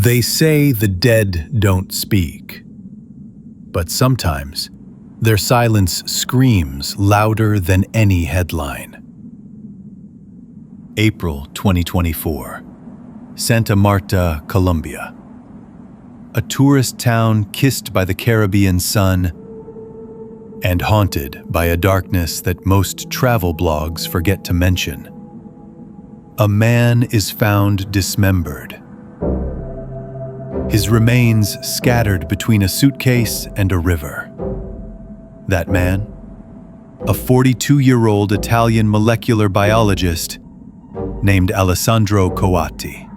They say the dead don't speak, but sometimes their silence screams louder than any headline. April 2024, Santa Marta, Colombia. A tourist town kissed by the Caribbean sun and haunted by a darkness that most travel blogs forget to mention. A man is found dismembered. His remains scattered between a suitcase and a river. That man, a 42-year-old Italian molecular biologist named Alessandro Coatti.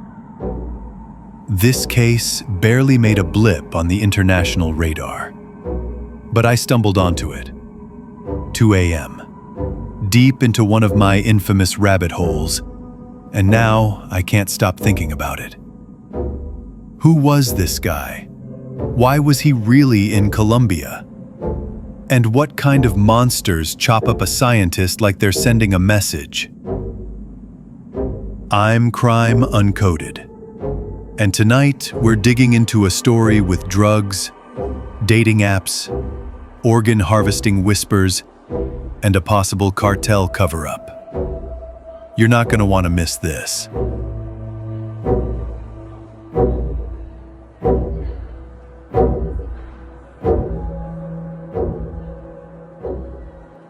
This case barely made a blip on the international radar, but I stumbled onto it. 2 a.m., deep into one of my infamous rabbit holes, and now I can't stop thinking about it. Who was this guy? Why was he really in Colombia? And what kind of monsters chop up a scientist like they're sending a message? I'm Crime Uncoded, and tonight we're digging into a story with drugs, dating apps, organ harvesting whispers, and a possible cartel cover-up. You're not going to want to miss this.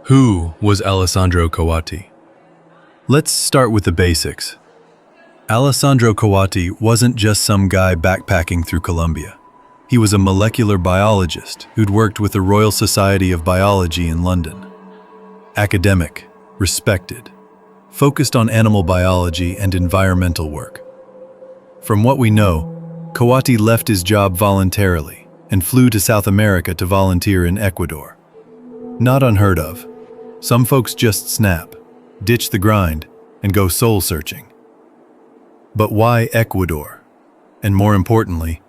Who was Alessandro Coatti? Let's start with the basics. Alessandro Coatti wasn't just some guy backpacking through Colombia. He was a molecular biologist who'd worked with the Royal Society of Biology in London. Academic, respected, focused on animal biology and environmental work. From what we know, Coatti left his job voluntarily and flew to South America to volunteer in Ecuador. Not unheard of. Some folks just snap, ditch the grind, and go soul-searching. But why Ecuador? And more importantly,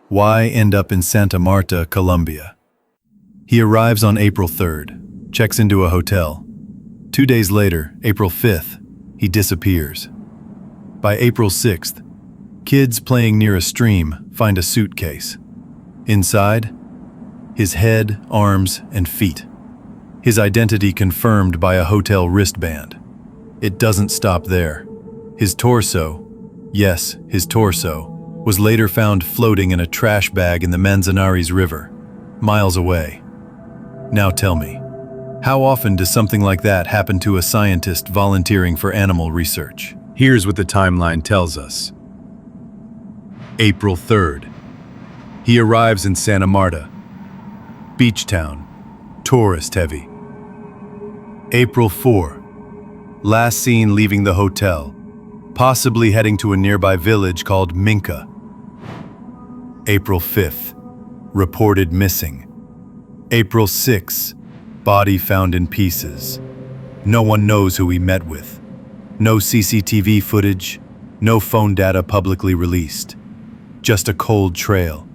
why end up in Santa Marta, Colombia? He arrives on April 3rd, checks into a hotel. 2 days later, April 5th, he disappears. By April 6th, kids playing near a stream find a suitcase. Inside, his head, arms, and feet. His identity confirmed by a hotel wristband. It doesn't stop there. His torso, yes, his torso, was later found floating in a trash bag in the Manzanares River, miles away. Now tell me, how often does something like that happen to a scientist volunteering for animal research? Here's what the timeline tells us. April 3rd. He arrives in Santa Marta, beach town, tourist heavy. April 4. Last seen leaving the hotel, possibly heading to a nearby village called Minca. April 5th. Reported missing. April 6th. Body found in pieces. No one knows who he met with. No CCTV footage, no phone data publicly released. Just a cold trail.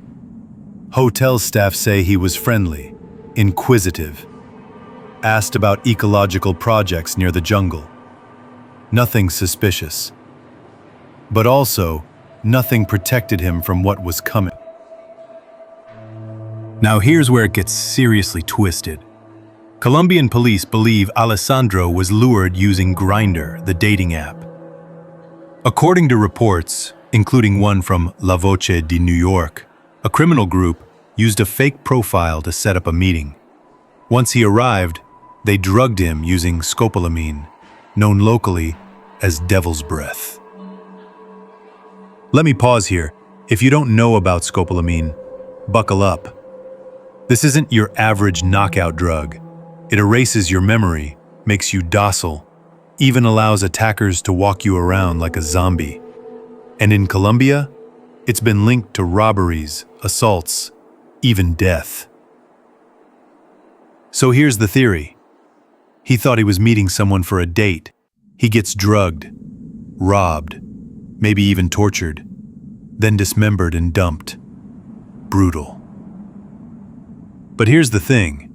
Hotel staff say he was friendly, inquisitive, asked about ecological projects near the jungle. Nothing suspicious. But also, nothing protected him from what was coming. Now here's where it gets seriously twisted. Colombian police believe Alessandro was lured using Grindr, the dating app. According to reports, including one from La Voce di New York, a criminal group used a fake profile to set up a meeting. Once he arrived, they drugged him using Scopolamine, known locally as devil's breath. Let me pause here. If you don't know about scopolamine, buckle up. This isn't your average knockout drug. It erases your memory, makes you docile, even allows attackers to walk you around like a zombie. And in Colombia, it's been linked to robberies, assaults, even death. So here's the theory. He thought he was meeting someone for a date. He gets drugged, robbed, maybe even tortured, then dismembered and dumped. Brutal. But here's the thing.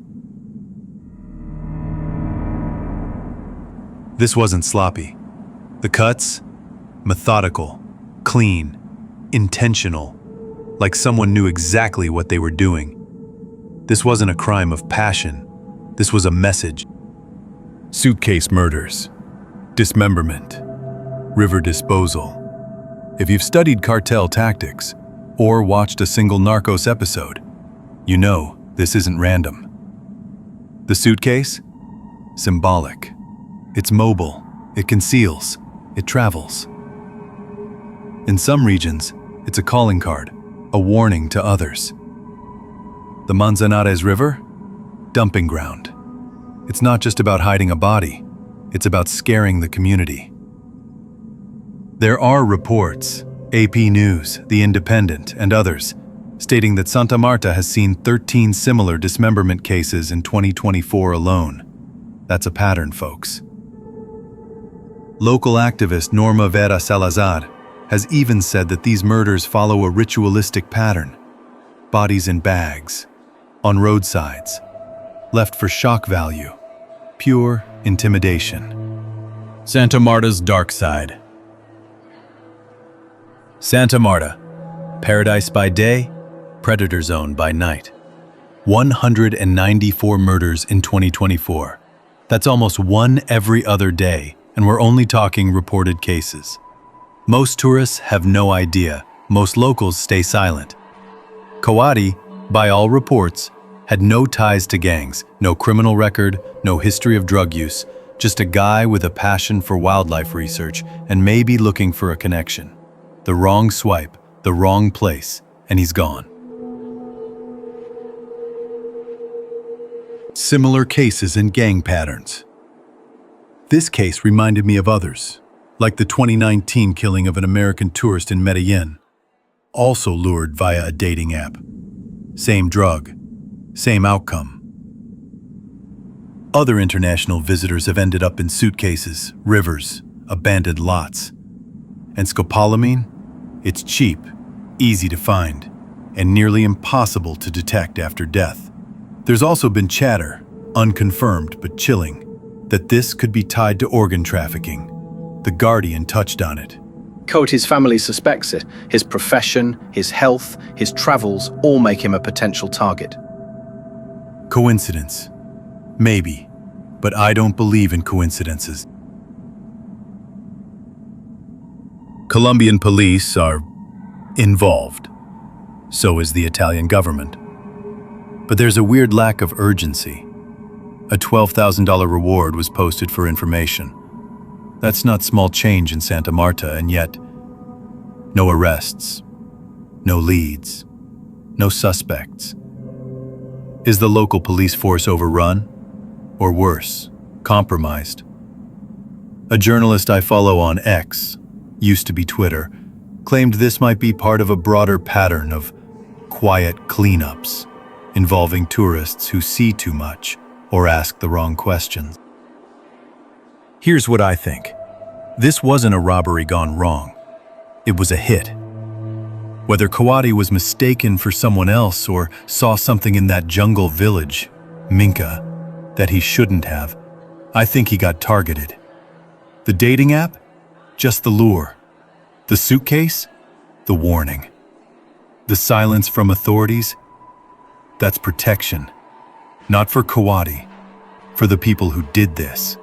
This wasn't sloppy. The cuts? Methodical, clean, intentional. like someone knew exactly what they were doing. This wasn't a crime of passion. This was a message. Suitcase murders, dismemberment, river disposal. If you've studied cartel tactics or watched a single Narcos episode, you know this isn't random. The suitcase? Symbolic. It's mobile, it conceals, it travels. In some regions, it's a calling card, a warning to others. The Manzanares River? Dumping ground. It's not just about hiding a body, it's about scaring the community. There are reports, AP News, The Independent, and others, stating that Santa Marta has seen 13 similar dismemberment cases in 2024 alone. That's a pattern, folks. Local activist Norma Vera Salazar has even said that these murders follow a ritualistic pattern. Bodies in bags, on roadsides, left for shock value, pure intimidation. Santa Marta's dark side. Santa Marta, paradise by day, predator zone by night. 194 murders in 2024. That's almost one every other day, and we're only talking reported cases. Most tourists have no idea. Most locals stay silent. Coatti, by all reports, had no ties to gangs, no criminal record, no history of drug use, just a guy with a passion for wildlife research and maybe looking for a connection. The wrong swipe, the wrong place, and he's gone. Similar cases and gang patterns. This case reminded me of others, like the 2019 killing of an American tourist in Medellin, also lured via a dating app. Same drug, same outcome. Other international visitors have ended up in suitcases, rivers, abandoned lots. And scopolamine? It's cheap, easy to find, and nearly impossible to detect after death. There's also been chatter, unconfirmed but chilling, that this could be tied to organ trafficking. The Guardian touched on it. Coatti's family suspects it. His profession, his health, his travels all make him a potential target. Coincidence? Maybe, but I don't believe in coincidences. Colombian police are involved. So is the Italian government. But there's a weird lack of urgency. A $12,000 reward was posted for information. That's not small change in Santa Marta, and yet, no arrests, no leads, no suspects. Is the local police force overrun? Or worse, compromised? A journalist I follow on X, used to be Twitter, claimed this might be part of a broader pattern of quiet cleanups involving tourists who see too much or ask the wrong questions. Here's what I think. This wasn't a robbery gone wrong. It was a hit. Whether Coatti was mistaken for someone else or saw something in that jungle village, Minka, that he shouldn't have, I think he got targeted. The dating app? Just the lure. The suitcase? The warning. The silence from authorities? That's protection. Not for Coatti, for the people who did this.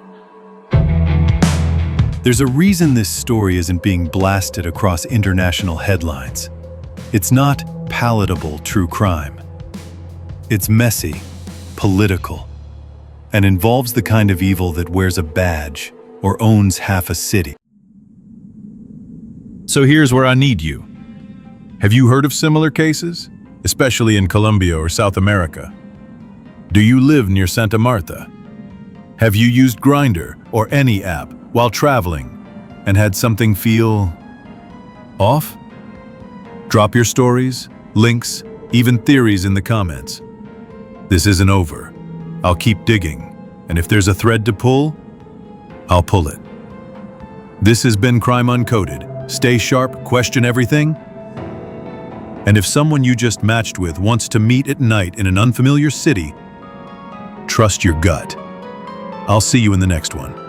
There's a reason this story isn't being blasted across international headlines. It's not palatable true crime. It's messy, political, and involves the kind of evil that wears a badge or owns half a city. So here's where I need you. Have you heard of similar cases, especially in Colombia or South America? Do you live near Santa Marta? Have you used Grindr or any app while traveling and had something feel off? Drop your stories, links, even theories in the comments. This isn't over. I'll keep digging, and if there's a thread to pull, I'll pull it. This has been Crime Uncoded. Stay sharp, question everything. And if someone you just matched with wants to meet at night in an unfamiliar city, trust your gut. I'll see you in the next one.